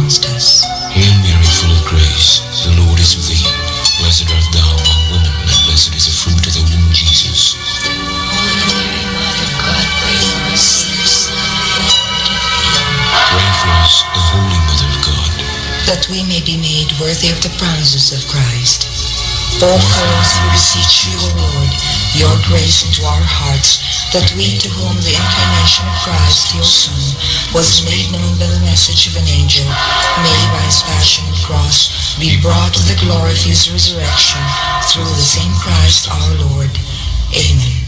amongst us. Hail Mary, full of grace, the Lord is with thee. Blessed art thou among women, and blessed is the fruit of thy womb, Jesus. Holy Mary, Mother of God, pray for us sinners, Pray for us, O Holy Mother of God, that we may be made worthy of the promises of Christ. Pour forth, we beseech you, O Lord, your grace into our hearts, that we, to whom the incarnation of Christ, your Son, was made known by the message of an angel, may by his passion and cross be brought to the glory of his resurrection, through the same Christ our Lord. Amen.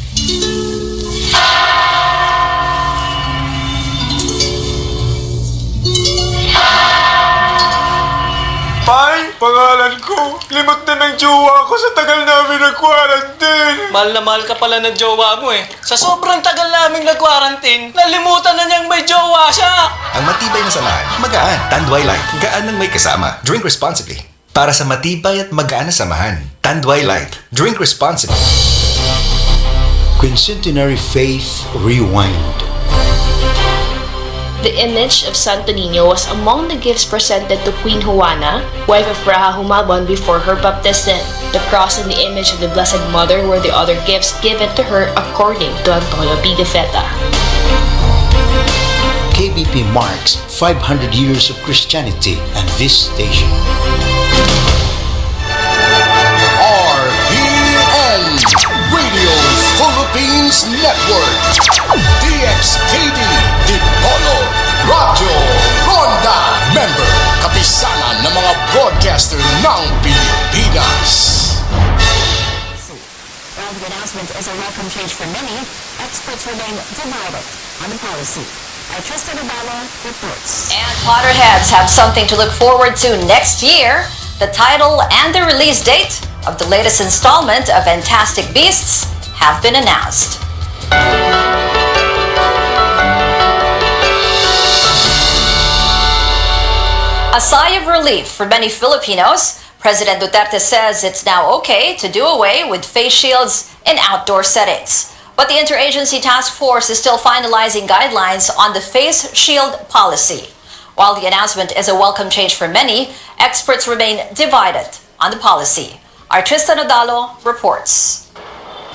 Pai, pangalan ko. Limot na ng jowa ko sa tagal namin nag-quarantine. Mahal na mahal ka pala ng jowa mo eh. Sa sobrang tagal namin nag-quarantine, nalimutan na niyang may jowa siya. Ang matibay na samahan, magaan. Tanduay Light, gaan ng may kasama. Drink responsibly. Para sa matibay at magaan na samahan, Tanduay Light. Drink responsibly. Quincentenary Faith Rewind. The image of Santo Niño was among the gifts presented to Queen Juana, wife of Raja Humalbon, before her baptism. The cross and the image of the Blessed Mother were the other gifts given to her according to Antonio Pigafetta. KBP marks 500 years of Christianity and this station. RPN Radio Philippines Network, DXKD, Dipolog, Radyo Ronda, member, kapisanan ng mga broadcaster ng Pilipinas. While the announcement is a welcome change for many, experts remain divided on the policy. Our Tristan Abala reports. And Potterheads have something to look forward to next year. The title and the release date of the latest installment of Fantastic Beasts have been announced. A sigh of relief for many Filipinos. President Duterte says it's now okay to do away with face shields in outdoor settings. But the Interagency Task Force is still finalizing guidelines on the face shield policy. While the announcement is a welcome change for many, experts remain divided on the policy. Our Tristan Odalo reports.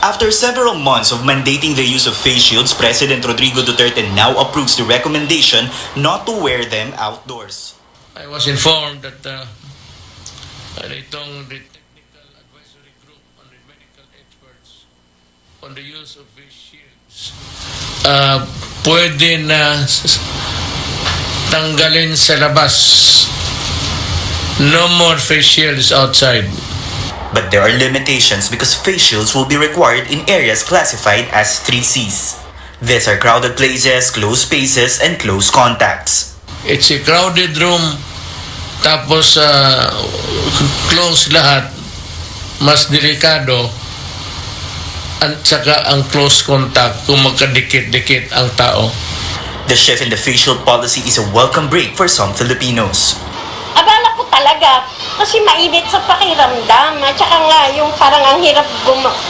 After several months of mandating the use of face shields, President Rodrigo Duterte now approves the recommendation not to wear them outdoors. I was informed that itong the Technical Advisory Group on the medical experts on the use of face shields pwede na tanggalin sa labas. No more face shields outside. But there are limitations because face shields will be required in areas classified as 3Cs. These are crowded places, closed spaces, and close contacts. It's a crowded room, tapos close lahat, mas delikado, at saka ang close contact kung magkadikit-dikit ang tao. The shift in the face shield policy is a welcome break for some Filipinos. Abala ko talaga kasi mainit sa pakiramdam at saka nga yung parang ang hirap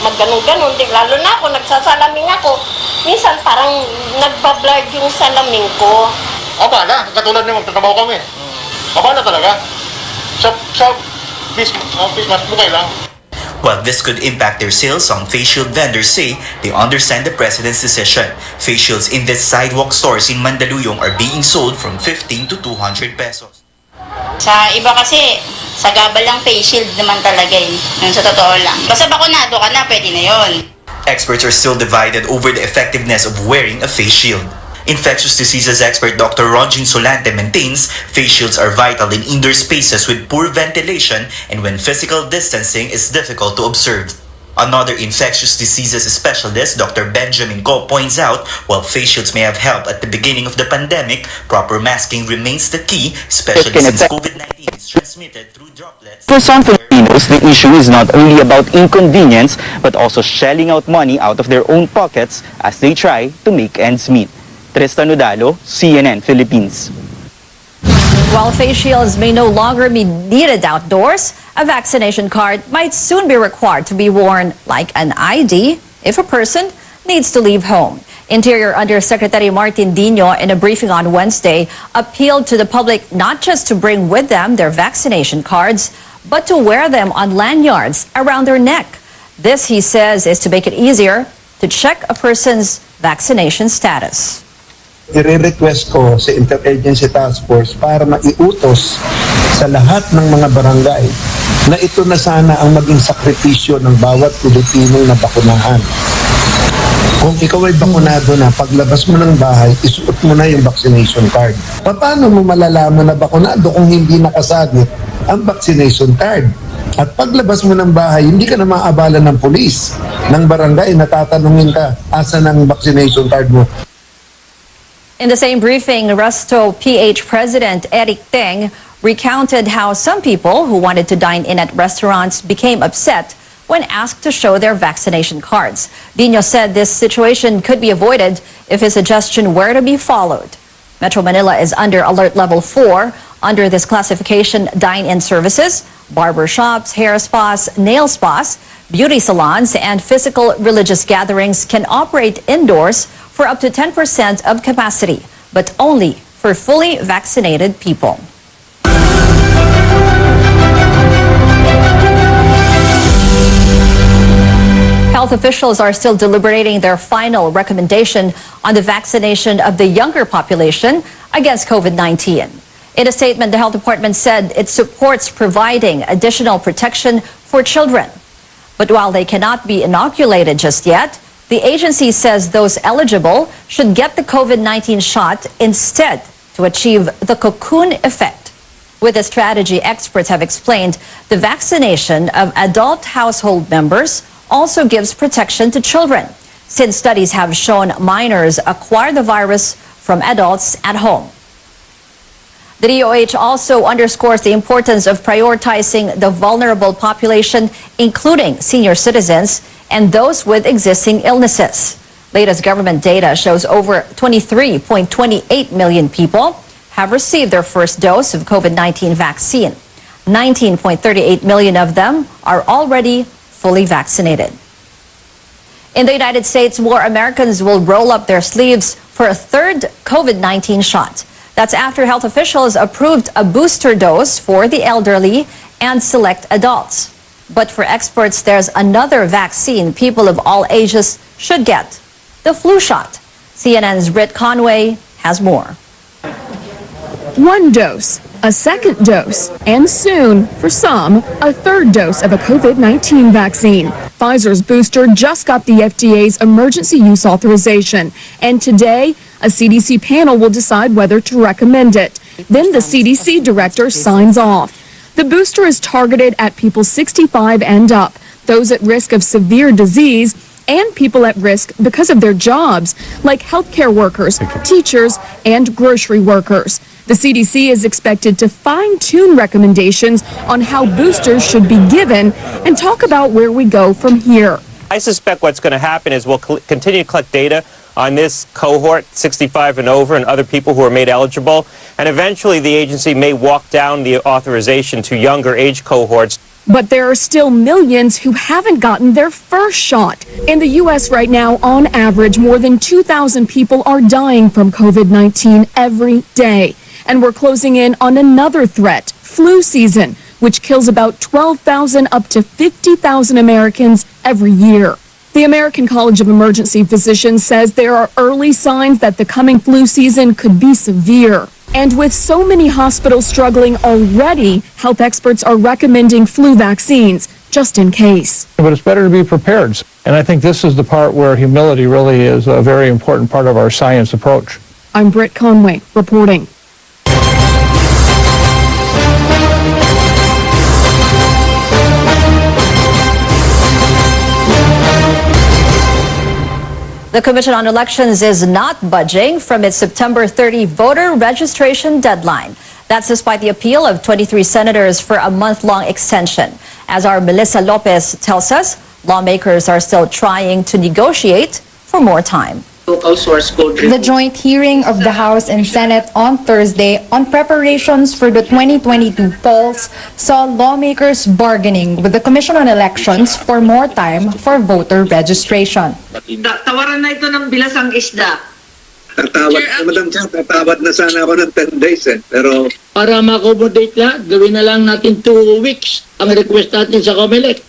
magganong-ganon din, lalo na ako nagsasalaming ako, minsan parang nagbablurred yung salamin ko. Abala, katulad na magtatrabaho kami. Abala talaga. Sa face mask mo lang. While this could impact their sales, some face shield vendors say they understand the president's decision. Face shields in these sidewalk stores in Mandaluyong are being sold from 15 to 200 pesos. Sa iba kasi, sa gabal lang face shield naman talaga eh. Sa totoo lang. Basta bakunado ka na, pwede na yun. Experts are still divided over the effectiveness of wearing a face shield. Infectious diseases expert Dr. Ronjin Solante maintains face shields are vital in indoor spaces with poor ventilation and when physical distancing is difficult to observe. Another infectious diseases specialist, Dr. Benjamin Go, points out while face shields may have helped at the beginning of the pandemic, proper masking remains the key, especially since COVID-19 is transmitted through droplets. For some Filipinos, the issue is not only about inconvenience, but also shelling out money out of their own pockets as they try to make ends meet. Tristan Udalo, CNN Philippines. While face shields may no longer be needed outdoors, a vaccination card might soon be required to be worn like an ID if a person needs to leave home. Interior Undersecretary Martin Dino, in a briefing on Wednesday, appealed to the public not just to bring with them their vaccination cards, but to wear them on lanyards around their neck. This, he says, is to make it easier to check a person's vaccination status. I-request ko sa Interagency Task Force para maiutos sa lahat ng mga barangay na ito na sana ang maging sakripisyo ng bawat Pilipinong nabakunahan. Kung ikaw ay bakunado na, paglabas mo ng bahay, isuot mo na yung vaccination card. Paano mo malalaman na bakunado kung hindi nakasabit ang vaccination card? At paglabas mo ng bahay, hindi ka na maabala ng pulis, ng barangay, natatanungin ka, asan ang vaccination card mo? In the same briefing, Resto PH President Eric Teng recounted how some people who wanted to dine in at restaurants became upset when asked to show their vaccination cards. Dino said this situation could be avoided if his suggestion were to be followed. Metro Manila is under Alert Level 4. Under this classification, dine-in services, barber shops, hair spas, nail spas, beauty salons, and physical religious gatherings can operate indoors for up to 10% of capacity, but only for fully vaccinated people. Health officials are still deliberating their final recommendation on the vaccination of the younger population against COVID-19. In a statement, the health department said it supports providing additional protection for children. But while they cannot be inoculated just yet, the agency says those eligible should get the COVID-19 shot instead to achieve the cocoon effect. With the strategy, experts have explained the vaccination of adult household members also gives protection to children, since studies have shown minors acquire the virus from adults at home. The DOH also underscores the importance of prioritizing the vulnerable population, including senior citizens and those with existing illnesses. Latest government data shows over 23.28 million people have received their first dose of COVID-19 vaccine. 19.38 million of them are already fully vaccinated. In the United States, more Americans will roll up their sleeves for a third COVID-19 shot. That's after health officials approved a booster dose for the elderly and select adults. But for experts, there's another vaccine people of all ages should get, the flu shot. CNN's Britt Conway has more. One dose, a second dose, and soon, for some, a third dose of a COVID-19 vaccine. Pfizer's booster just got the FDA's emergency use authorization, and today, a CDC panel will decide whether to recommend it. Then the CDC director signs off. The booster is targeted at people 65 and up, those at risk of severe disease, and people at risk because of their jobs, like healthcare workers, teachers, and grocery workers. The CDC is expected to fine-tune recommendations on how boosters should be given and talk about where we go from here. I suspect what's going to happen is we'll continue to collect data on this cohort, 65 and over, and other people who are made eligible, and eventually the agency may walk down the authorization to younger age cohorts. But there are still millions who haven't gotten their first shot. In the U.S. right now, on average, more than 2,000 people are dying from COVID-19 every day. And we're closing in on another threat, flu season, which kills about 12,000 up to 50,000 Americans every year. The American College of Emergency Physicians says there are early signs that the coming flu season could be severe. And with so many hospitals struggling already, health experts are recommending flu vaccines, just in case. But it's better to be prepared. And I think this is the part where humility really is a very important part of our science approach. I'm Britt Conway, reporting. The Commission on Elections is not budging from its September 30 voter registration deadline. That's despite the appeal of 23 senators for a month-long extension. As our Melissa Lopez tells us, lawmakers are still trying to negotiate for more time. local source code The joint hearing of the House and Senate on Thursday on preparations for the 2022 polls saw lawmakers bargaining with the Commission on Elections for more time for voter registration. Tawaran na ito ng bilasang isda. Tatawad na sana ako ng 10 days Pero Para ma-accommodate na, gawin na lang natin 2 weeks ang request natin sa COMELEC.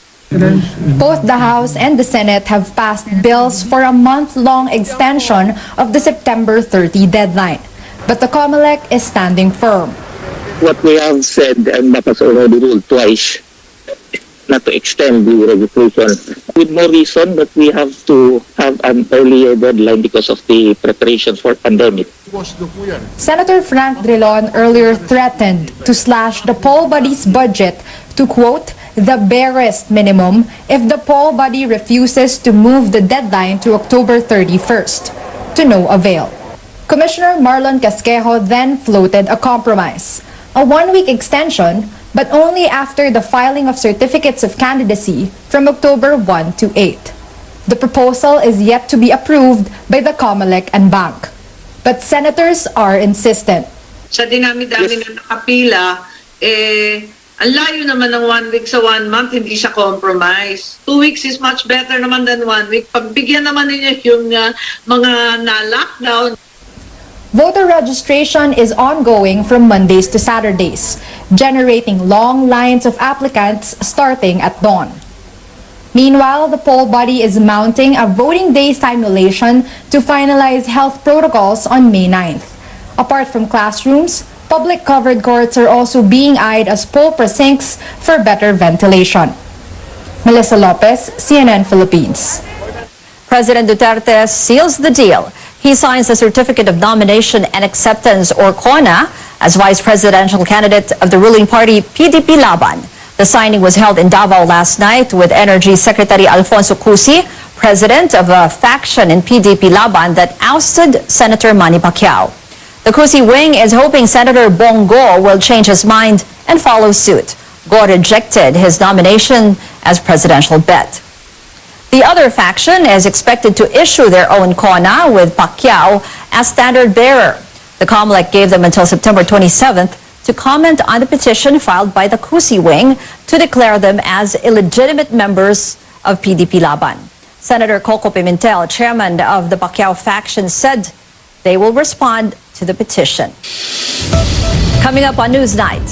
Both the House and the Senate have passed bills for a month-long extension of the September 30 deadline. But the COMELEC is standing firm. What we have said, and that has already ruled twice, not to extend the registration, with no reason that we have to have an earlier deadline because of the preparations for pandemic. Senator Frank Drilon earlier threatened to slash the poll body's budget to, quote, the barest minimum if the poll body refuses to move the deadline to October 31st, to no avail. Commissioner Marlon Casquejo then floated a compromise, a 1-week extension, but only after the filing of certificates of candidacy from October 1 to 8. The proposal is yet to be approved by the COMELEC and Bank. But senators are insistent. Sa dinami-dami na nakapila, ang layo naman ng 1 week sa 1 month, hindi siya compromise. 2 weeks is much better naman than 1 week. Pagbigyan naman ninyo yung mga na-lockdown. Voter registration is ongoing from Mondays to Saturdays, generating long lines of applicants starting at dawn. Meanwhile, the poll body is mounting a voting day simulation to finalize health protocols on May 9th. Apart from classrooms, public covered courts are also being eyed as poll precincts for better ventilation. Melissa Lopez, CNN Philippines. President Duterte seals the deal. He signs the Certificate of Nomination and Acceptance, or CONA, as vice presidential candidate of the ruling party PDP Laban. The signing was held in Davao last night with Energy Secretary Alfonso Cusi, president of a faction in PDP Laban that ousted Senator Manny Pacquiao. The Cusi wing is hoping Senator Bongo will change his mind and follow suit. Go rejected his nomination as presidential bet. The other faction is expected to issue their own CONA with Pacquiao as standard bearer. The COMELEC gave them until September 27th to comment on the petition filed by the Cusi wing to declare them as illegitimate members of PDP Laban. Senator Coco Pimentel, chairman of the Pacquiao faction, said they will respond to the petition. Coming up on Newsnight,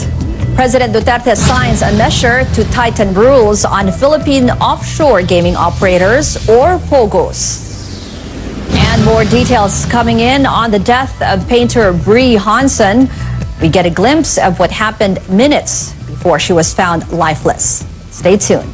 President Duterte signs a measure to tighten rules on Philippine offshore gaming operators, or POGOs. And more details coming in on the death of painter Bree Hansen. We get a glimpse of what happened minutes before she was found lifeless. Stay tuned.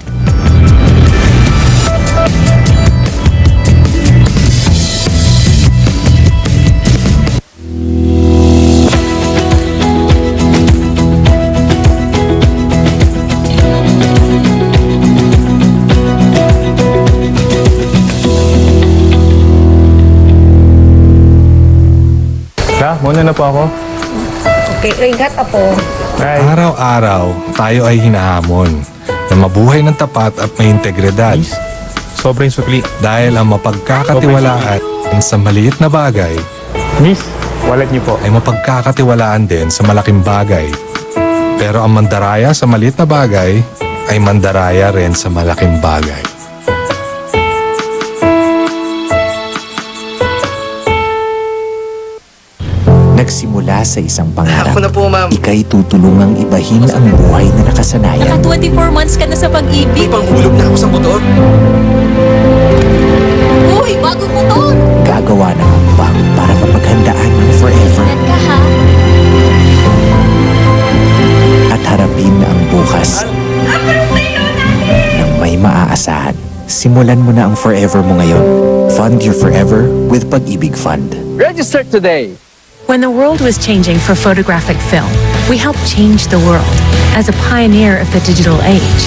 Muna na po ako. Okay, ingat po. Araw-araw, tayo ay hinahamon na mabuhay ng tapat at may integridad. Sobrang sukli. Dahil ang mapagkakatiwalaan sa maliit na bagay, Miss, wallet niyo po, ay mapagkakatiwalaan din sa malaking bagay. Pero ang mandaraya sa maliit na bagay ay mandaraya rin sa malaking bagay. Nagsimula sa isang pangarap. Ako na po, ma'am. Ika'y tutulungang ibahin ang buhay na nakasanayan. Naka 24 months ka na sa pag-ibig. Panghulog na ako sa motor. Uy, bagong motor! Gagawa ng hakbang para mapaghandaan ng forever. Ka, ha? At harapin ang bukas nang may maaasahan. Simulan mo na ang forever mo ngayon. Fund your forever with Pag-ibig Fund. Register today! When the world was changing for photographic film, we helped change the world as a pioneer of the digital age.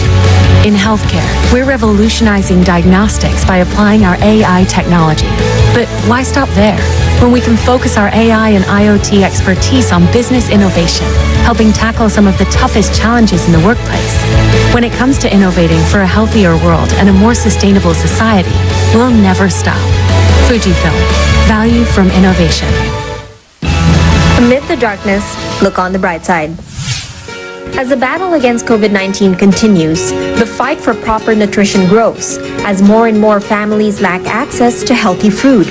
In healthcare, we're revolutionizing diagnostics by applying our AI technology. But why stop there? When we can focus our AI and IoT expertise on business innovation, helping tackle some of the toughest challenges in the workplace. When it comes to innovating for a healthier world and a more sustainable society, we'll never stop. Fujifilm. Value from innovation. Amid the darkness, look on the bright side. As the battle against COVID-19 continues, the fight for proper nutrition grows as more and more families lack access to healthy food.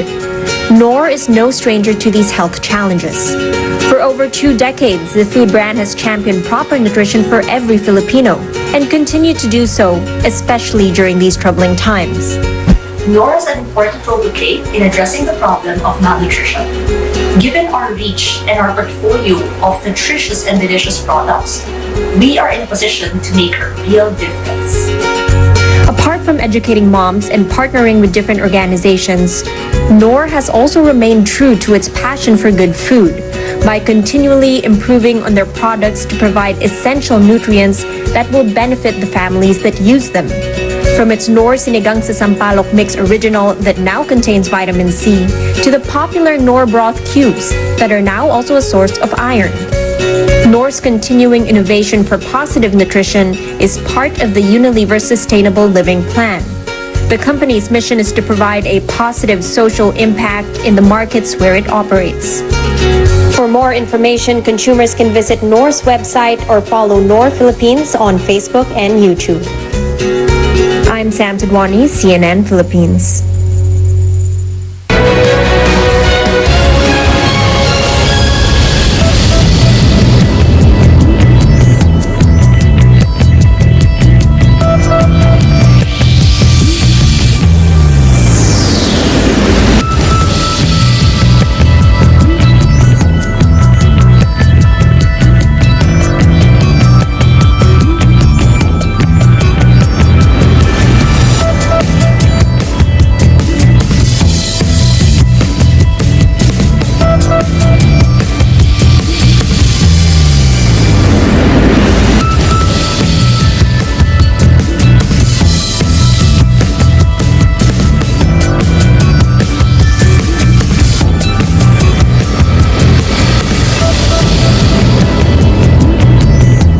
Knorr is no stranger to these health challenges. For over 2 decades, the food brand has championed proper nutrition for every Filipino and continue to do so, especially during these troubling times. Knorr has an important role to play in addressing the problem of malnutrition. Given our reach and our portfolio of nutritious and delicious products, we are in a position to make a real difference. Apart from educating moms and partnering with different organizations, Knorr has also remained true to its passion for good food by continually improving on their products to provide essential nutrients that will benefit the families that use them. From its Knorr Sinigang sa Sampalok Mix Original that now contains vitamin C, to the popular Knorr Broth Cubes that are now also a source of iron. Knorr's continuing innovation for positive nutrition is part of the Unilever Sustainable Living Plan. The company's mission is to provide a positive social impact in the markets where it operates. For more information, consumers can visit Knorr's website or follow Knorr Philippines on Facebook and YouTube. I'm Sam Tidwani, CNN Philippines.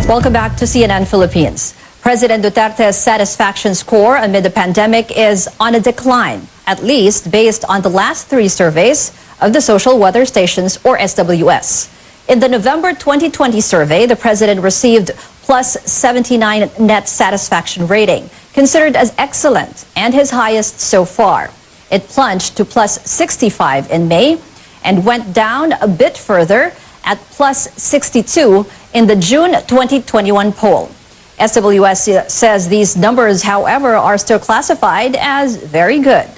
Welcome back to CNN Philippines. President Duterte's satisfaction score amid the pandemic is on a decline, at least based on the last 3 surveys of the Social Weather Stations, or SWS. In the November 2020 survey, the president received plus 79 net satisfaction rating, considered as excellent and his highest so far. It plunged to plus 65 in May and went down a bit further at plus 62 in the June 2021 poll. SWS says these numbers, however, are still classified as very good.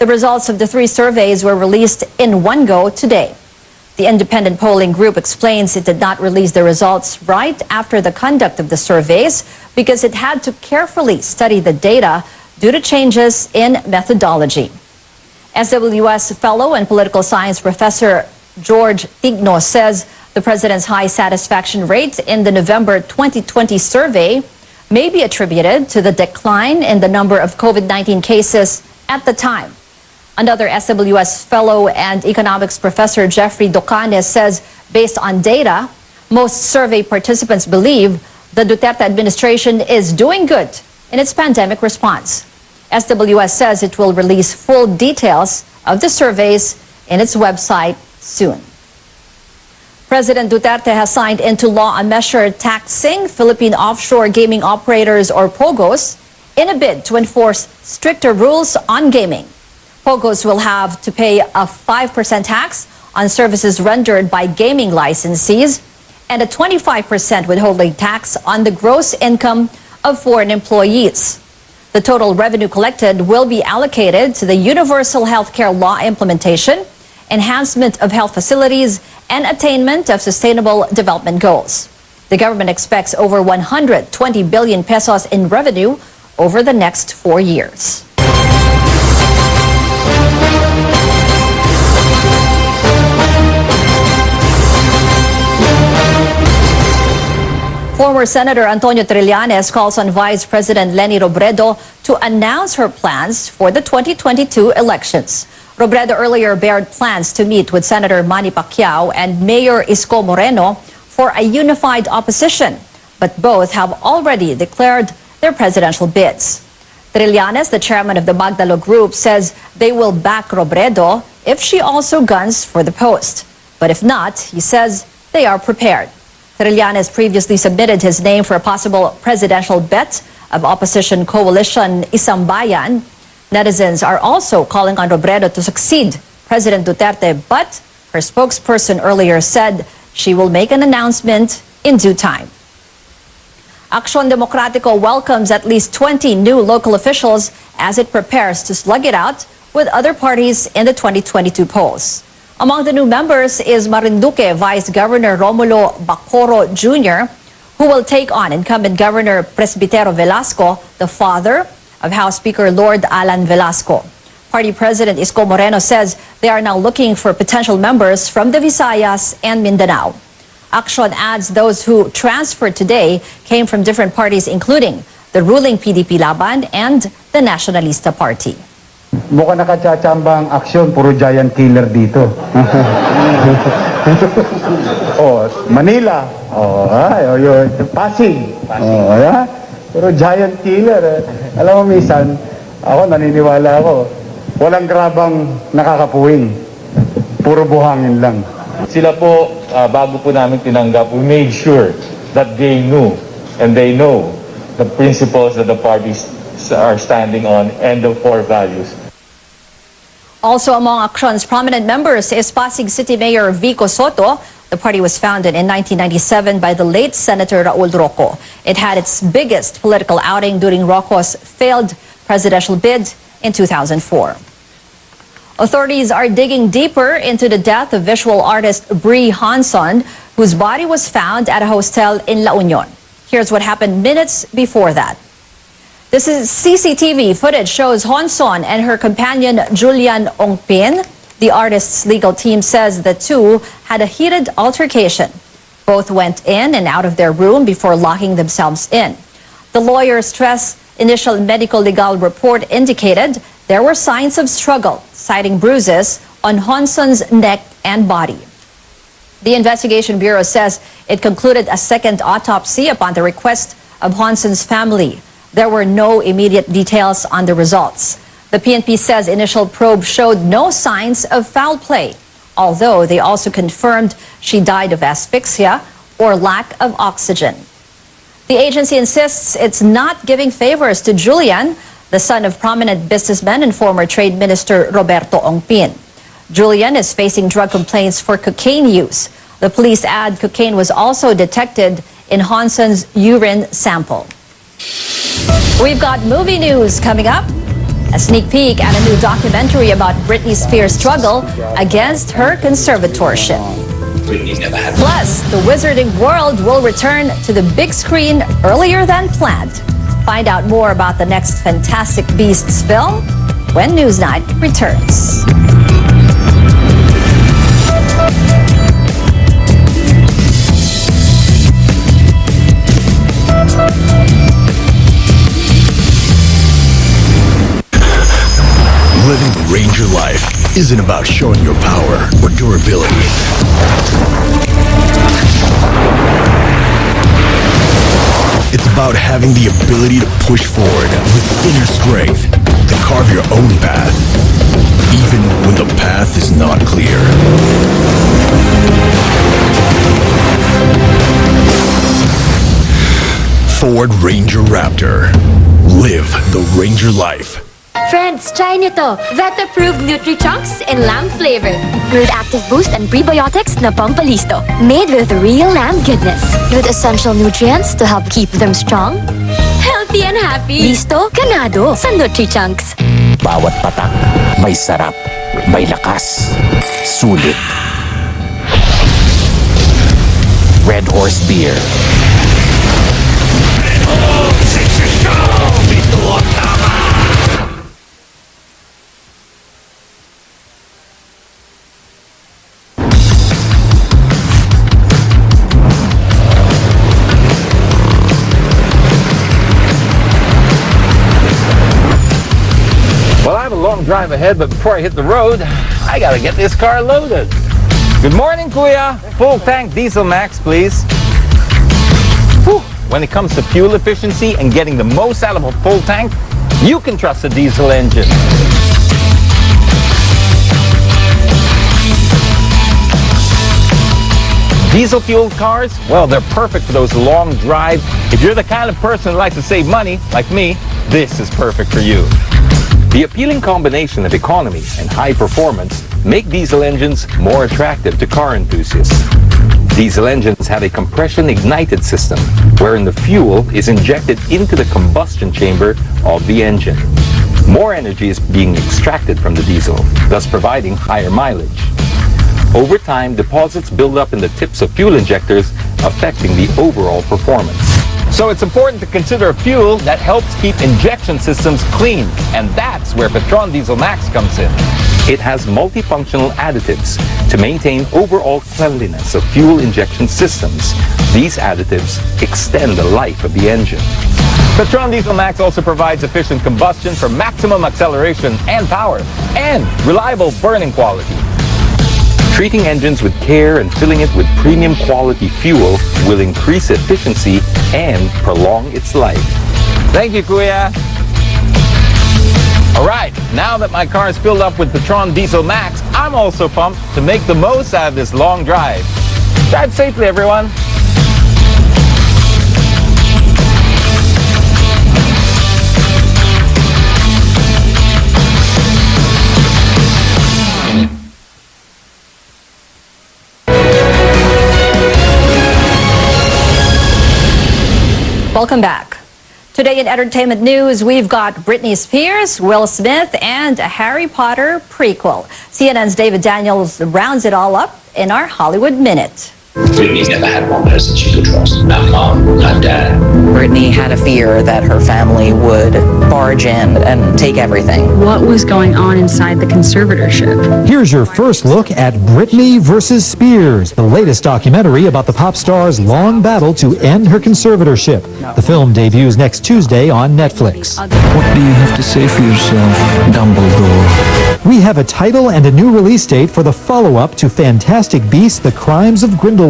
The results of the 3 surveys were released in one go today. The independent polling group explains it did not release the results right after the conduct of the surveys because it had to carefully study the data due to changes in methodology. SWS fellow and political science professor George Tigno says the president's high satisfaction rate in the November 2020 survey may be attributed to the decline in the number of COVID-19 cases at the time. Another SWS fellow and economics professor Jeffrey Docanes says based on data, most survey participants believe the Duterte administration is doing good in its pandemic response. SWS says it will release full details of the surveys in its website soon. President Duterte has signed into law a measure taxing Philippine offshore gaming operators, or POGOs, in a bid to enforce stricter rules on gaming. POGOs will have to pay a 5% tax on services rendered by gaming licensees and a 25% withholding tax on the gross income of foreign employees. The total revenue collected will be allocated to the Universal Healthcare Law implementation, enhancement of health facilities, and attainment of sustainable development goals. The government expects over 120 billion pesos in revenue over the next 4 years. Former Senator Antonio Trillanes calls on Vice President Leni Robredo to announce her plans for the 2022 elections. Robredo earlier bared plans to meet with Senator Manny Pacquiao and Mayor Isko Moreno for a unified opposition, but both have already declared their presidential bids. Trillanes, the chairman of the Magdalo Group, says they will back Robredo if she also guns for the post. But if not, he says they are prepared. Trillanes previously submitted his name for a possible presidential bet of opposition coalition Isang Bayan. Netizens are also calling on Robredo to succeed President Duterte, but her spokesperson earlier said she will make an announcement in due time. Acción Democrático welcomes at least 20 new local officials as it prepares to slug it out with other parties in the 2022 polls. Among the new members is Marinduque Vice Governor Romulo Bacoro Jr., who will take on incumbent Governor Presbitero Velasco, the father of House Speaker Lord Alan Velasco. Party President Isko Moreno says they are now looking for potential members from the Visayas and Mindanao. Action adds those who transferred today came from different parties, including the ruling PDP Laban and the Nationalista Party. Mukhang nakachachamba ang aksyon, puro giant killer dito. Oh, Manila. Oh, Pasig. Oh, yeah. Puro giant killer. Alam mo, minsan, ako naniniwala ako, walang grabang nakakapuwing. Puro buhangin lang. Sila po, bago po namin tinanggap, we made sure that they knew and they know the principles that the parties are standing on and the core values. Also among Accion's prominent members is Pasig City Mayor Vico Soto. The party was founded in 1997 by the late Senator Raul Roco. It had its biggest political outing during Roco's failed presidential bid in 2004. Authorities are digging deeper into the death of visual artist Brie Hanson, whose body was found at a hostel in La Union. Here's what happened minutes before that. This is CCTV footage shows Hanson and her companion Julian Ongpin. The artist's legal team says the two had a heated altercation. Both went in and out of their room before locking themselves in. The lawyers stress initial medical legal report indicated there were signs of struggle, citing bruises on Hanson's neck and body. The Investigation Bureau says it concluded a second autopsy upon the request of Hanson's family. There were no immediate details on the results. The PNP says initial probe showed no signs of foul play, although they also confirmed she died of asphyxia or lack of oxygen. The agency insists it's not giving favors to Julian, the son of prominent businessman and former Trade Minister Roberto Ongpin. Julian is facing drug complaints for cocaine use. The police add cocaine was also detected in Hanson's urine sample. We've got movie news coming up. A sneak peek at a new documentary about Britney Spears' struggle against her conservatorship. Plus, the Wizarding World will return to the big screen earlier than planned. Find out more about the next Fantastic Beasts film when Newsnight returns. Living the Ranger life isn't about showing your power or durability. It's about having the ability to push forward with inner strength to carve your own path, even when the path is not clear. Ford Ranger Raptor. Live the Ranger life. Friends, try nyo to. Vet-approved Nutri-Chunks in lamb flavor. With active boost and prebiotics na pampalisto. Made with real lamb goodness. With essential nutrients to help keep them strong, healthy and happy. Listo, ganado sa Nutri-Chunks. Bawat patak, may sarap, may lakas, sulit. Red Horse Beer. Long drive ahead, but before I hit the road, I gotta get this car loaded. Good morning, Kuya. Full tank diesel max, please. Whew. When it comes to fuel efficiency and getting the most out of a full tank, you can trust a diesel engine. Diesel-fueled cars, well, they're perfect for those long drives. If you're the kind of person who likes to save money, like me, this is perfect for you. The appealing combination of economy and high performance make diesel engines more attractive to car enthusiasts. Diesel engines have a compression-ignited system, wherein the fuel is injected into the combustion chamber of the engine. More energy is being extracted from the diesel, thus providing higher mileage. Over time, deposits build up in the tips of fuel injectors, affecting the overall performance. So it's important to consider a fuel that helps keep injection systems clean, and that's where Petron Diesel Max comes in. It has multifunctional additives to maintain overall cleanliness of fuel injection systems. These additives extend the life of the engine. Petron Diesel Max also provides efficient combustion for maximum acceleration and power, and reliable burning quality. Treating engines with care and filling it with premium quality fuel will increase efficiency and prolong its life. Thank you, Kuya. All right, now that my car is filled up with Petron Diesel Max, I'm also pumped to make the most out of this long drive. Drive safely, everyone. Welcome back. Today in entertainment news, we've got Britney Spears, Will Smith, and a Harry Potter prequel. CNN's David Daniels rounds it all up in our Hollywood Minute. Britney's never had one person she could trust. Not mom, not dad. Britney had a fear that her family would barge in and take everything. What was going on inside the conservatorship? Here's your first look at Britney versus Spears, the latest documentary about the pop star's long battle to end her conservatorship. The film debuts next Tuesday on Netflix. What do you have to say for yourself, Dumbledore? We have a title and a new release date for the follow-up to Fantastic Beasts: The Crimes of Grindelwald.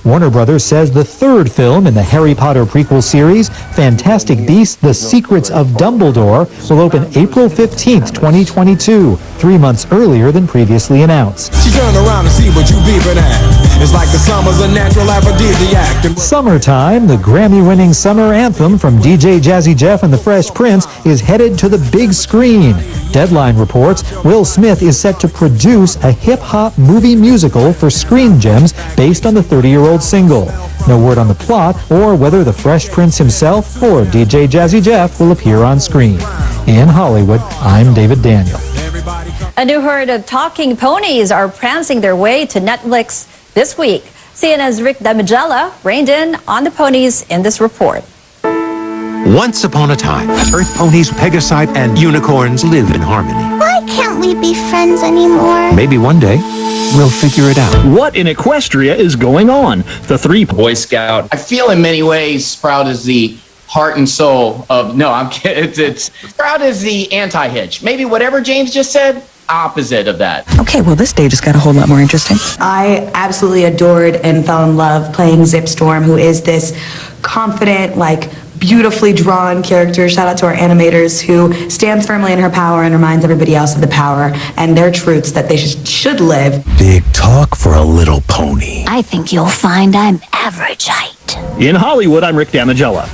Warner Brothers says the third film in the Harry Potter prequel series, Fantastic Beasts: The Secrets of Dumbledore, will open April 15th, 2022, 3 months earlier than previously announced. She turned around to see what you beeping at. It's like the summer's a natural aphrodisiac. Summertime, the Grammy-winning summer anthem from DJ Jazzy Jeff and the Fresh Prince, is headed to the big screen. Deadline reports Will Smith is set to produce a hip-hop movie musical for Screen Gems based on the 30-year-old single. No word on the plot or whether the Fresh Prince himself or DJ Jazzy Jeff will appear on screen. In Hollywood, I'm David Daniel. A new herd of talking ponies are prancing their way to Netflix this week. CNN's Rick Damigella reined in on the ponies in this report. Once upon a time, Earth ponies, Pegasi, and unicorns live in harmony. Why can't we be friends anymore? Maybe one day, we'll figure it out. What in Equestria is going on? The three Boy Scout. I feel in many ways Sprout is the heart and soul of, no, I'm kidding. Sprout is the anti-hitch. Maybe whatever James just said, opposite of that. Okay, well, this day just got a whole lot more interesting. I absolutely adored and fell in love playing Zipstorm, who is this confident, beautifully drawn character. Shout out to our animators, who stands firmly in her power and reminds everybody else of the power and their truths that they should live. Big talk for a little pony. I think you'll find I'm average height. In Hollywood, I'm Rick Damigella.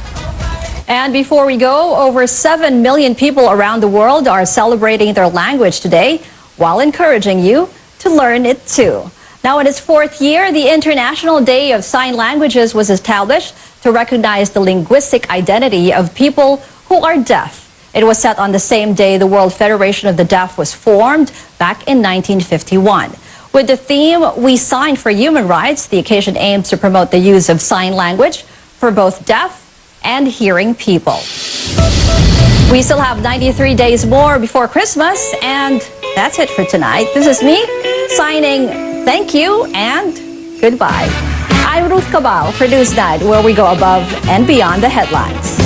And before we go, over 7 million people around the world are celebrating their language today while encouraging you to learn it too. Now, in its fourth year, the International Day of Sign Languages was established to recognize the linguistic identity of people who are deaf. It was set on the same day the World Federation of the Deaf was formed back in 1951. With the theme, We Sign for Human Rights, the occasion aims to promote the use of sign language for both deaf and hearing people. We still have 93 days more before Christmas, and that's it for tonight. This is me signing thank you and goodbye. I'm Ruth Cabal for Newsnight, where we go above and beyond the headlines.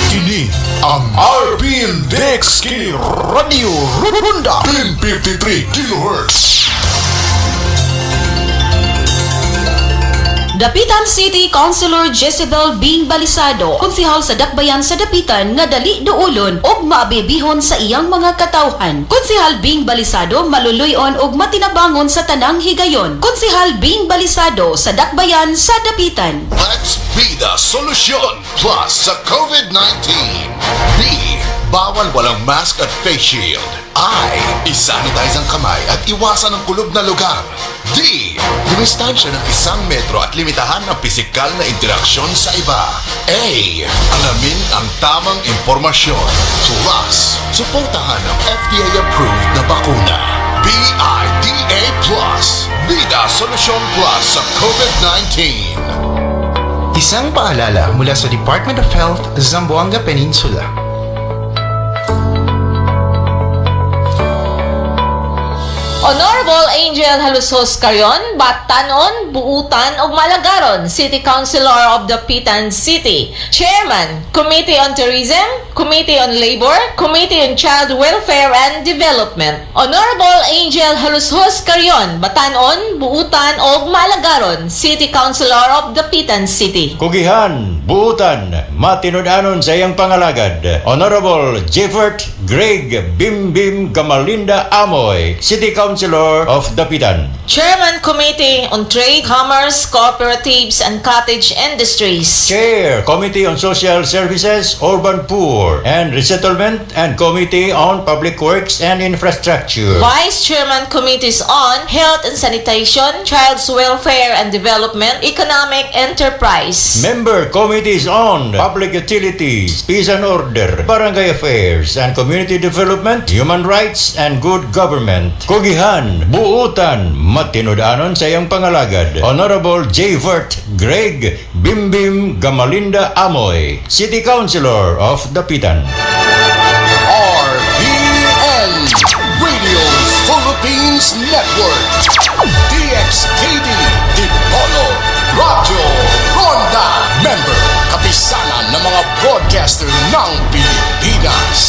Kini ang RPN DXKD Radio Runda 1053 kHz. Dapitan City Councilor Jezebel Bing Balisado, konsihal sa Dakbayan sa Dapitan nga dali duulon og maabibihon sa iyang mga katawhan. Konsihal Bing Balisado maluluyon og matinabangon sa tanang higayon. Konsihal Bing Balisado sa Dakbayan sa Dapitan. Let's be the solution plus sa COVID-19. B. Bawal walang mask at face shield. I. Isanitize ang kamay at iwasan ang kulob na lugar. D. Dumistansya ng 1 metro at limitahan ang pisikal na interaksyon sa iba. A. Alamin ang tamang impormasyon. Plus, suportahan ang FDA-approved na bakuna. BIDA Plus. Bida Solusyon Plus sa COVID-19. Isang paalala mula sa Department of Health, Zamboanga Peninsula. Honorable Angel Halusos Carion, Batanon, Buutan ug Malagaron, City Councilor of Dapitan City, Chairman, Committee on Tourism, Committee on Labor, Committee on Child Welfare and Development. Honorable Angel Halusos Carion, Batanon, Buutan ug Malagaron, City Councilor of Dapitan City. Kugihan, Buutan, matinud-anon sa iyang pangalagad, Honorable Jeffert Greg Bimbim Gamalinda Amoy, City Councilor of Dapitan. Chairman Committee on Trade, Commerce, Cooperatives and Cottage Industries. Chair, Committee on Social Services, Urban Poor and Resettlement, and Committee on Public Works and Infrastructure. Vice Chairman Committees on Health and Sanitation, Child's Welfare and Development, Economic Enterprise. Member Committees on Public Utilities, Peace and Order, Barangay Affairs and Community Development, Human Rights and Good Government. Kugihan, Buutan, matinud-anon sa iyang pangalagad, Honorable Jeffert Greg Bimbim Gamalinda Amoy, City Councilor of Dapitan. RPN Radio Philippines Network. DXKD Dipolog Radio Ronda. Member, kapisanan ng mga broadcaster ng Pilipinas.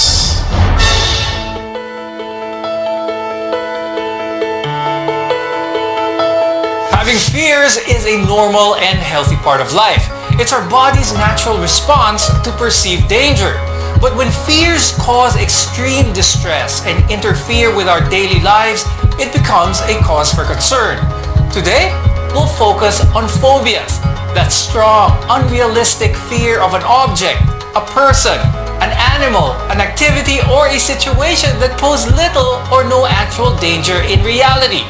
Having fears is a normal and healthy part of life. It's our body's natural response to perceived danger. But when fears cause extreme distress and interfere with our daily lives, it becomes a cause for concern. Today, we'll focus on phobias, that strong, unrealistic fear of an object, a person, an animal, an activity, or a situation that pose little or no actual danger in reality.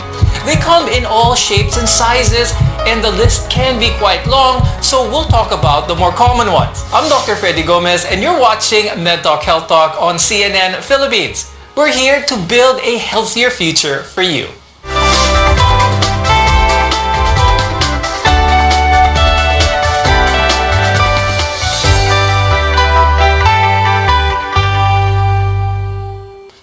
They come in all shapes and sizes, and the list can be quite long, so we'll talk about the more common ones. I'm Dr. Freddy Gomez, and you're watching MedTalk Health Talk on CNN Philippines. We're here to build a healthier future for you.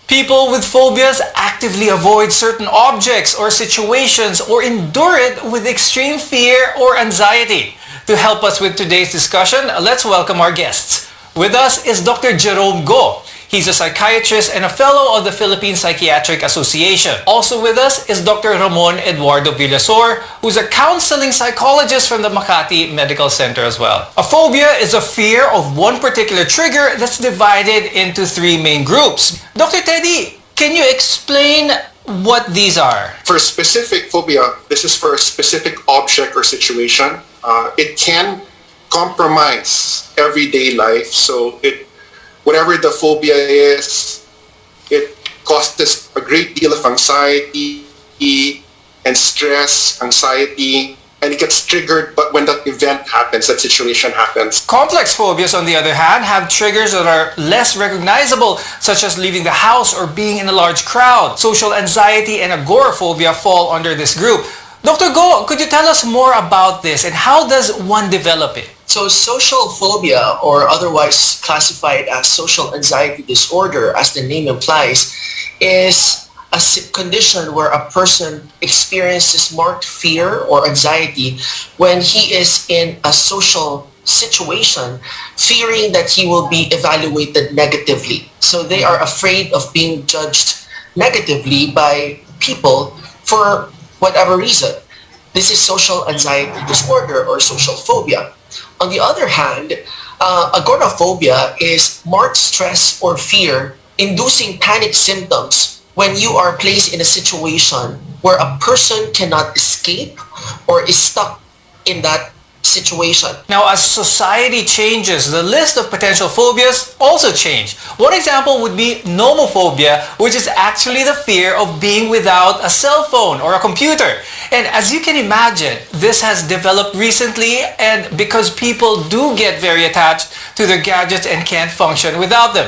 People with phobias actively avoid certain objects or situations or endure it with extreme fear or anxiety. To help us with today's discussion, let's welcome our guests. With us is Dr. Jerome Go. He's a psychiatrist and a fellow of the Philippine Psychiatric Association. Also with us is Dr. Ramon Eduardo Villasor, who's a counseling psychologist from the Makati Medical Center as well. A phobia is a fear of one particular trigger that's divided into 3 main groups. Dr. Teddy, can you explain what these are? For specific phobia, this is for a specific object or situation. It can compromise everyday life, so whatever the phobia is, it causes a great deal of anxiety and stress, anxiety, and it gets triggered but when that event happens, that situation happens. Complex phobias, on the other hand, have triggers that are less recognizable, such as leaving the house or being in a large crowd. Social anxiety and agoraphobia fall under this group. Dr. Go, could you tell us more about this and how does one develop it? So social phobia, or otherwise classified as social anxiety disorder, as the name implies, is a condition where a person experiences marked fear or anxiety when he is in a social situation, fearing that he will be evaluated negatively. So they are afraid of being judged negatively by people for whatever reason. This is social anxiety disorder or social phobia. On the other hand, agoraphobia is marked stress or fear inducing panic symptoms when you are placed in a situation where a person cannot escape or is stuck in that situation. Now, as society changes, the list of potential phobias also change. One example would be nomophobia, which is actually the fear of being without a cell phone or a computer. And as you can imagine, this has developed recently, and because people do get very attached to their gadgets and can't function without them.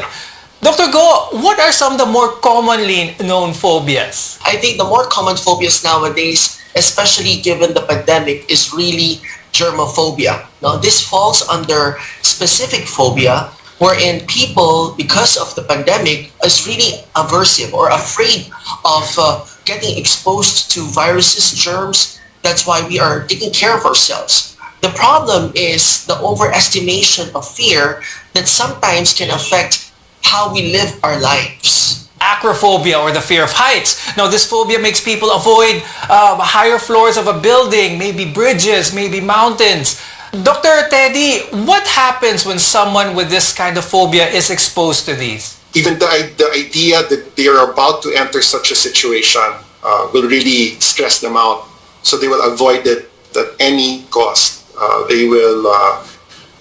Dr. Go, what are some of the more commonly known phobias? I think the more common phobias nowadays, especially given the pandemic, is really germophobia. Now, this falls under specific phobia wherein people, because of the pandemic, is really aversive or afraid of getting exposed to viruses, germs. That's why we are taking care of ourselves. The problem is the overestimation of fear that sometimes can affect how we live our lives. Acrophobia, or the fear of heights. Now, this phobia makes people avoid higher floors of a building, maybe bridges, maybe mountains. Dr. Teddy, what happens when someone with this kind of phobia is exposed to these? Even the idea that they are about to enter such a situation will really stress them out. So they will avoid it at any cost. They will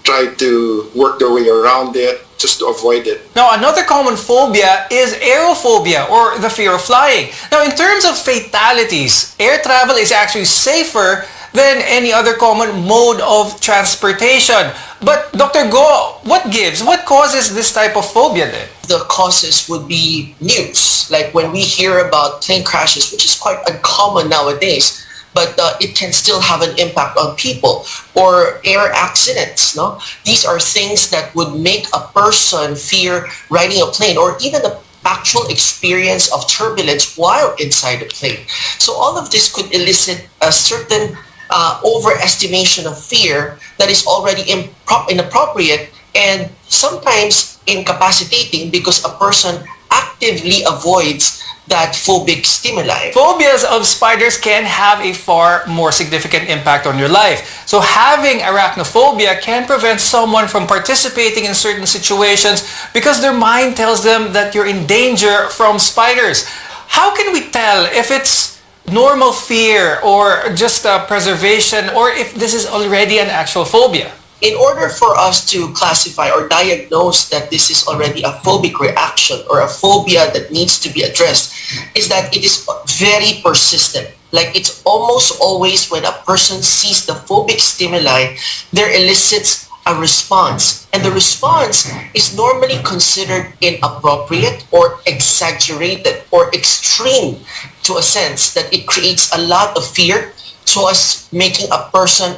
try to work their way around it just to avoid it. Now, another common phobia is aerophobia, or the fear of flying. Now, in terms of fatalities, air travel is actually safer than any other common mode of transportation. But Dr. Go, what causes this type of phobia then? The causes would be news, like when we hear about plane crashes, which is quite uncommon nowadays, but it can still have an impact on people, or air accidents. No, these are things that would make a person fear riding a plane, or even the actual experience of turbulence while inside the plane. So all of this could elicit a certain overestimation of fear that is already inappropriate and sometimes incapacitating because a person actively avoids that phobic stimuli. Phobias of spiders can have a far more significant impact on your life. So having arachnophobia can prevent someone from participating in certain situations because their mind tells them that you're in danger from spiders. How can we tell if it's normal fear or just preservation, or if this is already an actual phobia? In order for us to classify or diagnose that this is already a phobic reaction or a phobia that needs to be addressed, is that it is very persistent. Like, it's almost always when a person sees the phobic stimuli, there elicits a response. And the response is normally considered inappropriate or exaggerated or extreme, to a sense that it creates a lot of fear, so as making a person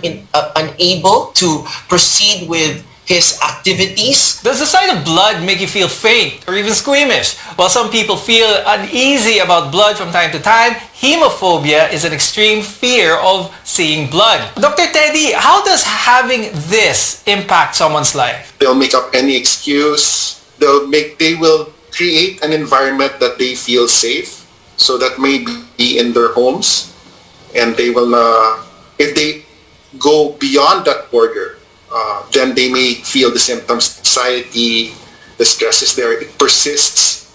unable to proceed with his activities. Does the sight of blood make you feel faint or even squeamish? While some people feel uneasy about blood from time to time, hemophobia is an extreme fear of seeing blood. Dr. Teddy, how does having this impact someone's life? They'll make up any excuse. They will create an environment that they feel safe. So that may be in their homes. And they will, if they go beyond that border, then they may feel the symptoms, anxiety, the stress is there. It persists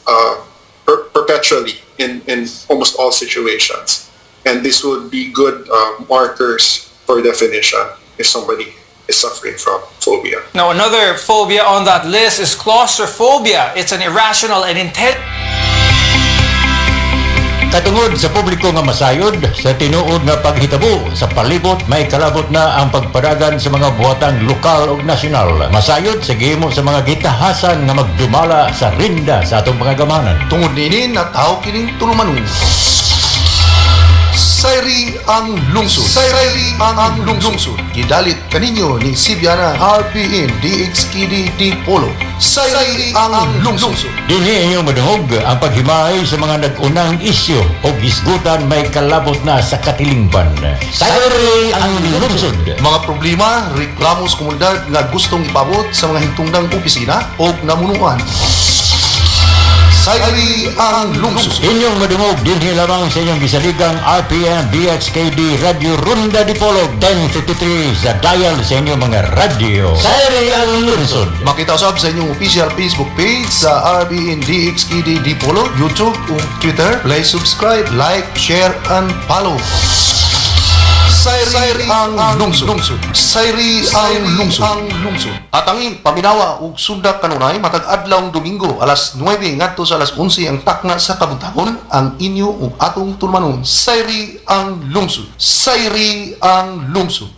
perpetually in almost all situations. And this would be good markers for definition if somebody is suffering from phobia. Now, another phobia on that list is claustrophobia. It's an irrational and intense... Katungod sa publiko nga masayod, sa tinuod nga paghitabo sa palibot, may kalabot na ang pagpadagan sa mga buhatang lokal ug nasyonal. Masayod sa gihimo sa mga gitahasan nga magdumala sa rinda sa atong mga gamanan. Tungod nini nataw kining tulumanon. Sayri ang lungsod. Sayri ang lungsod. Gidalit kaninyo ni Sibiana RPN DXKD Dipolog. Sayri ang lungsod. Dinhi inyong madungog ang paghimay sa mga nag-unang isyu o gisgutan may kalabot na sa katilingban. Sayri ang lungsod. Mga problema, reklamo sa komunidad nga gustong ipabot sa mga hintungdang opisina o namunuan. Sayri ang lungsod. Inyong madungog din lamang sa inyong gisaligang RPN DXKD Radio Ronda Dipolog 1053 sa dial sa inyong mga radio. Sayri ang lungsod. Makita usab sa inyong official Facebook page sa RPN DXKD Dipolog, YouTube ug Twitter. Please subscribe, like, share, and follow. Sayri ang lungsod. Sayri ang lungsod. At ang paminawa ug sundak kanunay matag adlawng Domingo alas 9 ngadto sa alas 11 ang takna sa kabuntagon ang inyo ug atong tulmanon. Sayri ang lungsod. Sayri ang lungsod.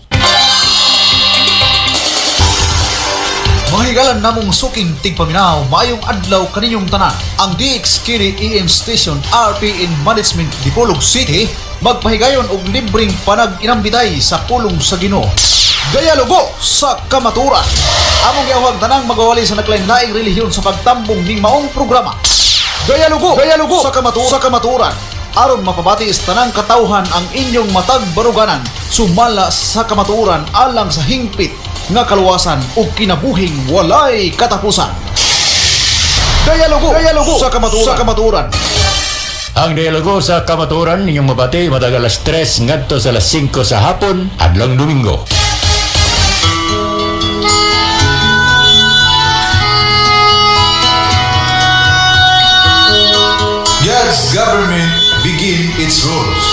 Mga higalan namong suking tigpaminaw, maayong adlaw kaninyong tanan. Ang DXKD AM Station RPN Management Dipolog City magpahigayon og libreng panag-inambitay sa pulong sa Ginoo. Gayalogo sa kamaturan. Among giawag tanang magawali sa naglain-laing relihiyon sa pagtambong ning maong programa. Gayalogo sa kamaturan. Aron mapabati is tanang katawhan ang inyong matag baruganan sumala sa kamaturan alang sa hingpit nga kaluwasan ug kinabuhing walay katapusan. Dialogo sa kamaturan. Ang dialogo sa kamaturan ninyong mabati matag alas 3 ngadto sa alas 5 sa hapon adlong Domingo. God's government begin its rules.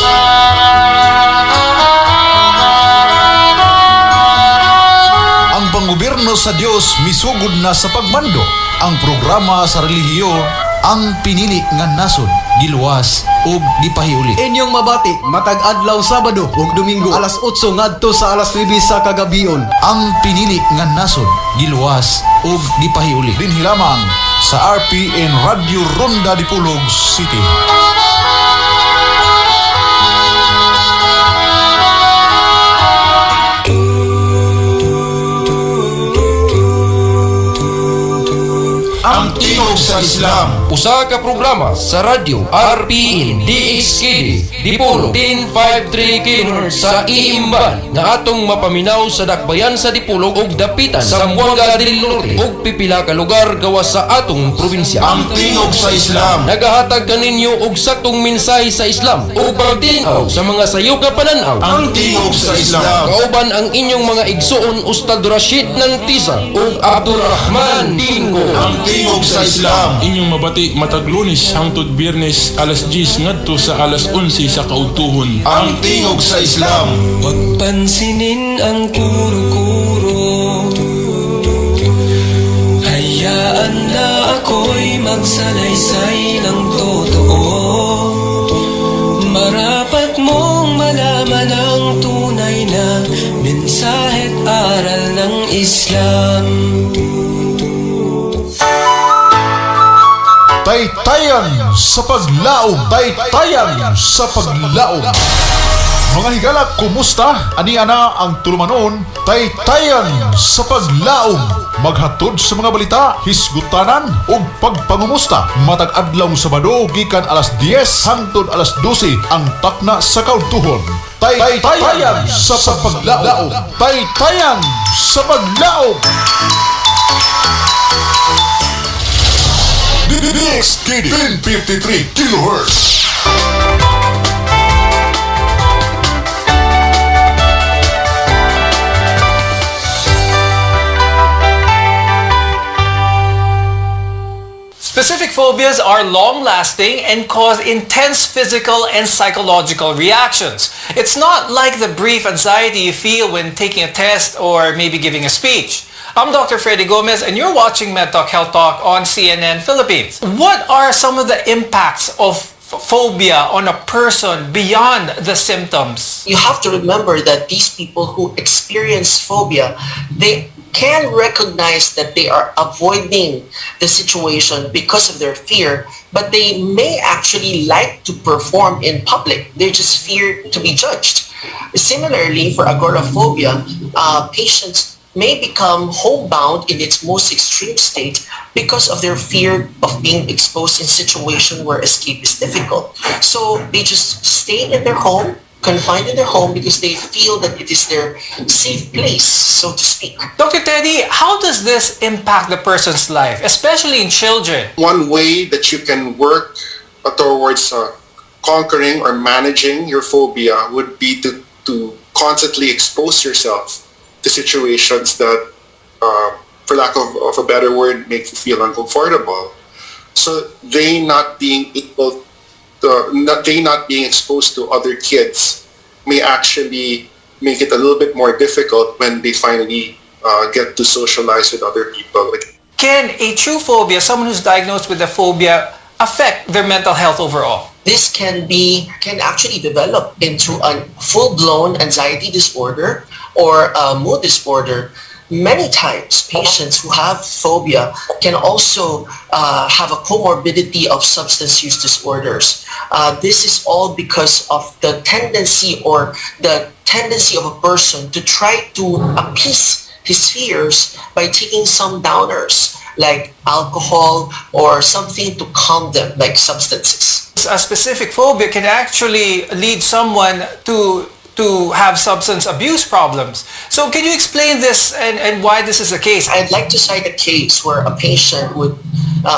Ang panggobyerno sa Dios misugod na sa pagmando. Ang programa sa relihiyon ang pinili nga nasod, giluwas ug gipahiuli. Inyong mabati matag adlaw Sabado ug Domingo alas 8 ngadto sa alas 9 sa kagabion. Ang pinili nga nasod, giluwas ug gipahiuli. Dinhi lamang sa RPN Radio Ronda Dipolog City. Ang tingog sa Islam. Usa ka programa sa radyo RPN DXKD Dipolog 1053 kHz sa iimban nga atong mapaminaw sa dakbayan sa Dipolog ug dapitan sa Zamboanga del Norte ug pipila ka lugar gawas sa atong probinsya. Ang tingog sa Islam. Nagahatag kaninyo og saktong mensahe sa Islam ug pagtin-aw sa mga sayop nga pananaw. Ang tingog sa Islam. Kauban ang inyong mga igsuon Ustad Rashid Nantisa ug Abdurrahman Dingo. Ang tingog sa Islam. Inyong mabati matag Lunes hangtod Biyernes alas 10 ngadto sa alas 11 sa kautuhon. Ang tingog sa Islam. Huwag pansinin ang kuro-kuro, hayaan na ako'y magsalaysay ng totoo. Marapat mong malaman ang tunay na mensahe't aral ng Islam. Taytayan sa paglaom. Taytayan sa paglaom. Mga higala, kumusta? Ania na ang tulumanon. Taytayan sa paglaom. Maghatod sa mga balita, hisgutanan ug pagpangumusta. Matag adlaw Sabado gikan alas 10 hangtod alas 12 ang takna sa kautuhon. Taytayan sa paglaom. Taytayan sa paglaom. DXKD 1053 kHz. Specific phobias are long-lasting and cause intense physical and psychological reactions. It's not like the brief anxiety you feel when taking a test or maybe giving a speech. I'm Dr. Freddy Gomez and you're watching MedTalk Health Talk on CNN Philippines. What are some of the impacts of phobia on a person beyond the symptoms? You have to remember that these people who experience phobia, they can recognize that they are avoiding the situation because of their fear, but they may actually like to perform in public. They just fear to be judged. Similarly, for agoraphobia, patients may become homebound in its most extreme state because of their fear of being exposed in situations where escape is difficult. So they just stay in their home, confined in their home because they feel that it is their safe place, so to speak. Dr. Teddy, how does this impact the person's life, especially in children? One way that you can work towards conquering or managing your phobia would be to constantly expose yourself to situations that, for lack of a better word, make you feel uncomfortable. So they not being exposed to other kids may actually make it a little bit more difficult when they finally get to socialize with other people. Can a true phobia, someone who's diagnosed with a phobia, affect their mental health overall? This can actually develop into a full-blown anxiety disorder or a mood disorder. Many times, patients who have phobia can also have a comorbidity of substance use disorders. This is all because of the tendency of a person to try to appease his fears by taking some downers like alcohol or something to calm them, like substances. A specific phobia can actually lead someone to have substance abuse problems. So can you explain this and why this is the case? I'd like to cite a case where a patient would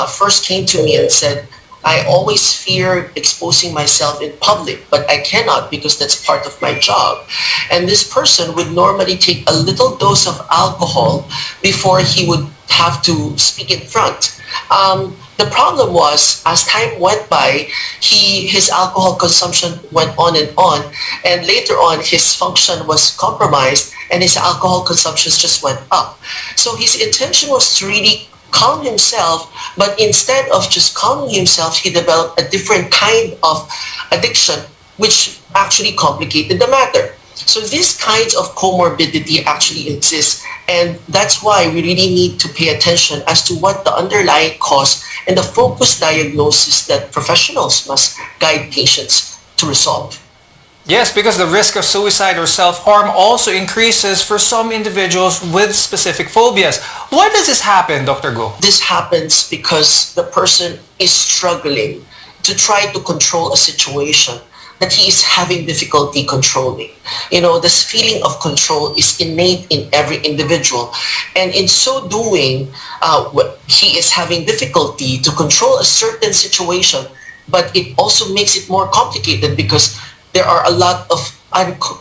first came to me and said, I always fear exposing myself in public, but I cannot because that's part of my job. And this person would normally take a little dose of alcohol before he would have to speak in front. The problem was, as time went by, his alcohol consumption went on, and later on his function was compromised and his alcohol consumption just went up. So his intention was to really calm himself, but instead of just calming himself, he developed a different kind of addiction, which actually complicated the matter. So these kinds of comorbidity actually exist, and that's why we really need to pay attention as to what the underlying cause and the focused diagnosis that professionals must guide patients to resolve. Yes, because the risk of suicide or self-harm also increases for some individuals with specific phobias. Why does this happen, Dr. Go? This happens because the person is struggling to try to control a situation that he is having difficulty controlling. You know, this feeling of control is innate in every individual. And in so doing, he is having difficulty to control a certain situation, but it also makes it more complicated because there are a lot of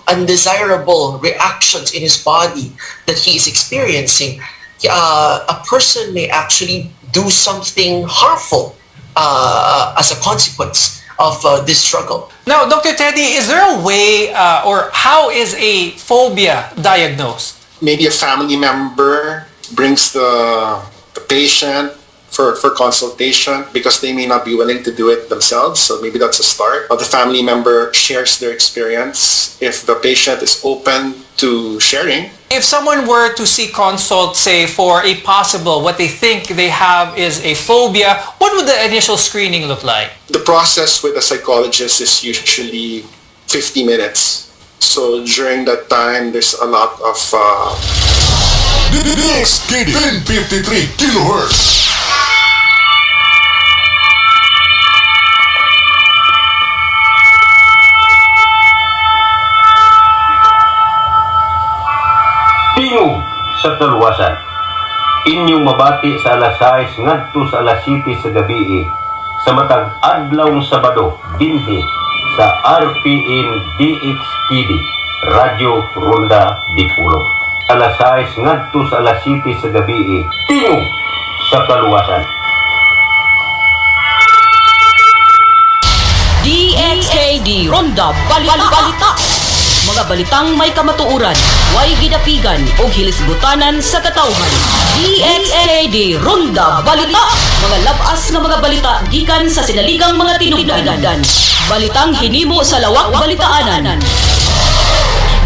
undesirable reactions in his body that he is experiencing. A person may actually do something harmful as a consequence of this struggle. Now, Dr. Teddy, is there a way or how is a phobia diagnosed? Maybe a family member brings the patient for consultation because they may not be willing to do it themselves. So maybe that's a start. Or the family member shares their experience. If the patient is open to sharing. If someone were to seek consult, say, for a possible, what they think they have is a phobia, what would the initial screening look like? The process with a psychologist is usually 50 minutes. So during that time, there's a lot of... DXKD 1053 kHz. Tingog sa kaluwasan. Inyong mabati sa alas 6 ngadto sa alas 7 sa gabi sa matag adlawng Sabado dinhi sa RPN DXKD Radyo Ronda Dipolog. Alas 6 ngadto sa alas 7 sa gabi tingog sa kaluwasan. DXKD Ronda Balita. Mga balitang may kamatuuran, way gidapigan o hilisbutanan sa katawhan. DXKD Ronda Balita. Mga labas nga mga balita gikan sa sinaligang mga tinugdagan. Balitang hinimo sa lawak balitaanan.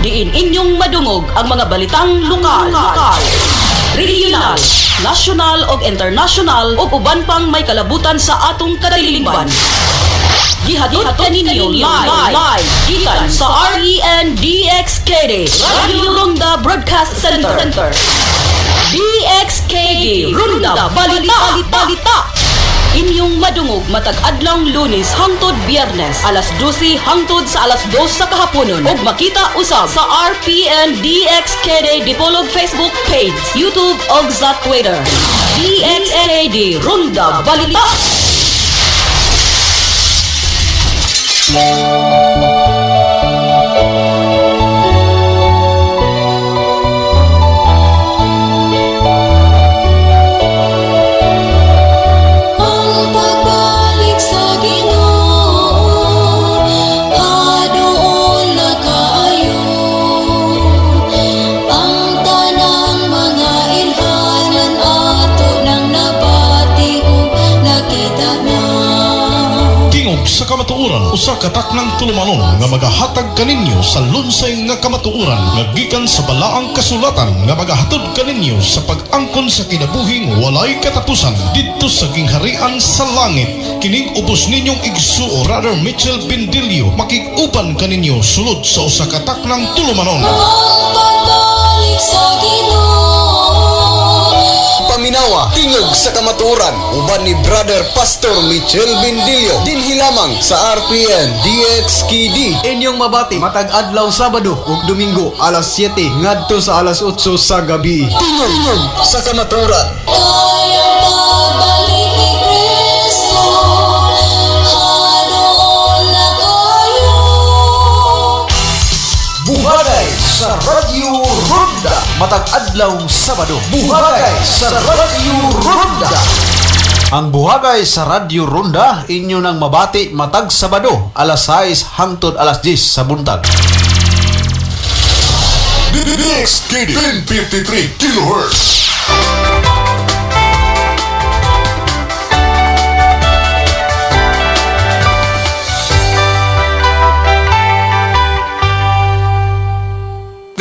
Diin inyong madungog ang mga balitang lokal, regional, national o international o uban pang may kalabutan sa atong kadilingban. Gihatod kaninyo live gikan sa RPN DXKD Radio Ronda Broadcast Center. DXKD Ronda Balita. Inyong madungog matag adlawng Lunes hangtod Biyernes alas 12 hangtod sa alas 2 sa kahaponon ug makita usab sa RPN DXKD Dipolog Facebook page, YouTube ug sa Twitter. DXKD Ronda Balita. Sa kamatuoran usa ka taknang tulumanon nga magahatag kaninyo sa lunsay nga kamatuoran nga gikan sa balaang kasulatan nga magahatod kaninyo sa pag-angkon sa kinabuhing walay katapusan didto sa gingharian sa langit. Kining ubos ninyong igsuo Brother Mitchell Bindilio makig-uban kaninyo sulod sa usa ka taknang tulumanon. Paminawa, tingog sa kamaturan uban ni Brother Pastor Mitchell Bindilio dinhi lamang sa RPN DXKD. Inyong mabati matag adlaw Sabado ug Domingo alas 7 ngadto sa alas 8 sa gabi. Tingog sa kamaturan. Buhagay sa Radyo Ronda matag adlaw Sabado. Buhagay sa Radyo Ronda. Ang Buhagay sa Radyo Ronda inyo nang mabati matag Sabado alas 6 hangtod alas 10 sa buntag. DXKD 1053 kHz.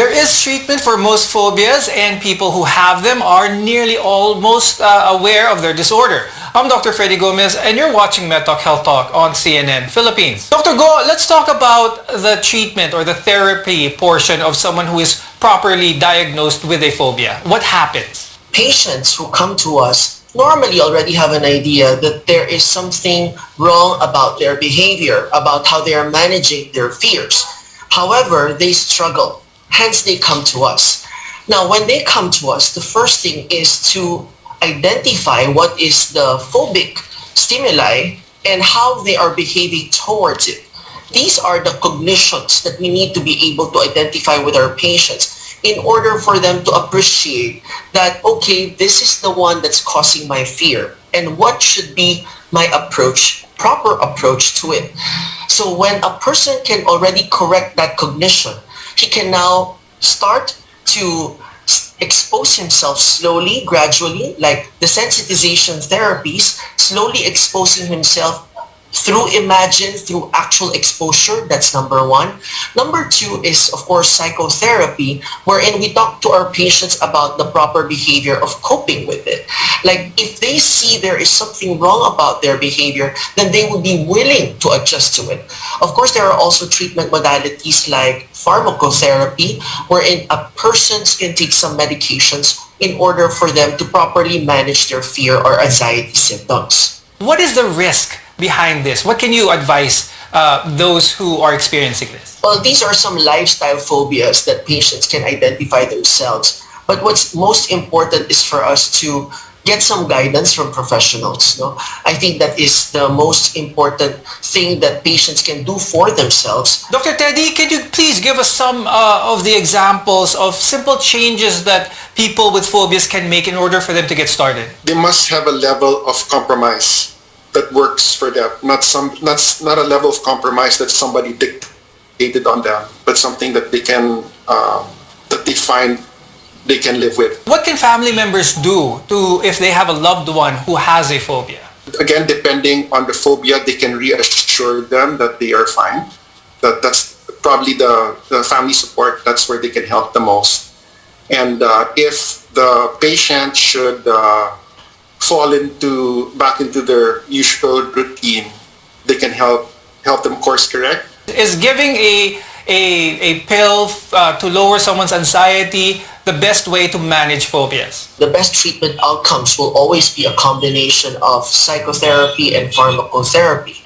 There is treatment for most phobias, and people who have them are nearly almost aware of their disorder. I'm Dr. Freddy Gomez, and you're watching MEDTALK Health Talk on CNN Philippines. Dr. Go, let's talk about the treatment or the therapy portion of someone who is properly diagnosed with a phobia. What happens? Patients who come to us normally already have an idea that there is something wrong about their behavior, about how they are managing their fears. However, they struggle. Hence, they come to us. Now, when they come to us, the first thing is to identify what is the phobic stimuli and how they are behaving towards it. These are the cognitions that we need to be able to identify with our patients in order for them to appreciate that, okay, this is the one that's causing my fear, and what should be my approach, proper approach to it. So when a person can already correct that cognition, he can now start to expose himself slowly, gradually, like the sensitization therapies, slowly exposing himself through imagine, through actual exposure. That's number one. Number two is, of course, psychotherapy, wherein we talk to our patients about the proper behavior of coping with it. Like, if they see there is something wrong about their behavior, then they will be willing to adjust to it. Of course, there are also treatment modalities like pharmacotherapy, wherein a person can take some medications in order for them to properly manage their fear or anxiety symptoms. What is the risk behind this? What can you advise those who are experiencing this? Well, these are some lifestyle phobias that patients can identify themselves. But what's most important is for us to get some guidance from professionals. No? I think that is the most important thing that patients can do for themselves. Dr. Teddy, can you please give us some of the examples of simple changes that people with phobias can make in order for them to get started? They must have a level of compromise that works for them. Not a level of compromise that somebody dictated on them, but something that they can that they find they can live with. What can family members do if they have a loved one who has a phobia? Again, depending on the phobia, they can reassure them that they are fine. That's probably the family support. That's where they can help the most. And if the patient should fall back into their usual routine, they can help them course correct. Is giving a pill to lower someone's anxiety the best way to manage phobias? The best treatment outcomes will always be a combination of psychotherapy and pharmacotherapy.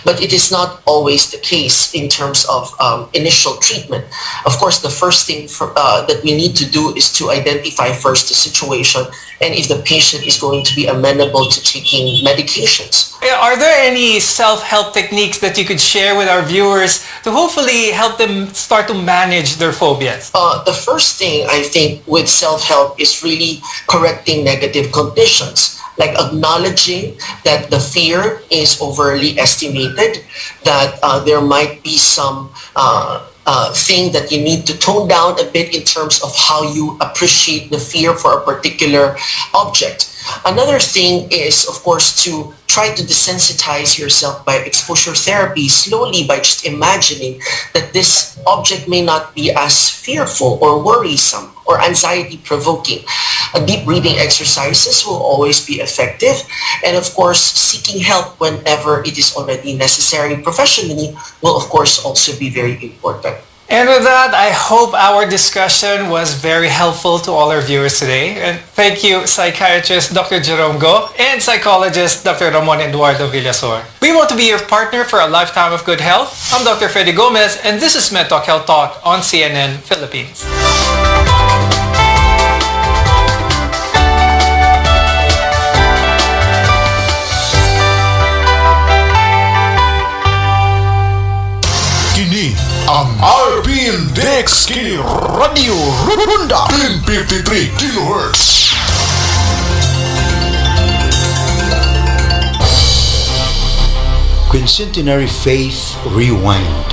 But it is not always the case in terms of initial treatment. Of course, the first thing that we need to do is to identify first the situation and if the patient is going to be amenable to taking medications. Are there any self-help techniques that you could share with our viewers to hopefully help them start to manage their phobias? The first thing I think with self-help is really correcting negative conditions, like acknowledging that the fear is overly estimated, that there might be some thing that you need to tone down a bit in terms of how you appreciate the fear for a particular object. Another thing is, of course, to try to desensitize yourself by exposure therapy slowly by just imagining that this object may not be as fearful or worrisome or anxiety provoking. Deep breathing exercises will always be effective, and of course seeking help whenever it is already necessary professionally will of course also be very important. And with that, I hope our discussion was very helpful to all our viewers today. And thank you, psychiatrist Dr. Jerome Go and psychologist Dr. Ramon Eduardo Villasor. We want to be your partner for a lifetime of good health. I'm Dr. Freddy Gomez, and this is MEDTALK Health Talk on CNN Philippines. Kini ang RPN DXKD Radio Runda 1053 kHz. Quincentenary Faith Rewind.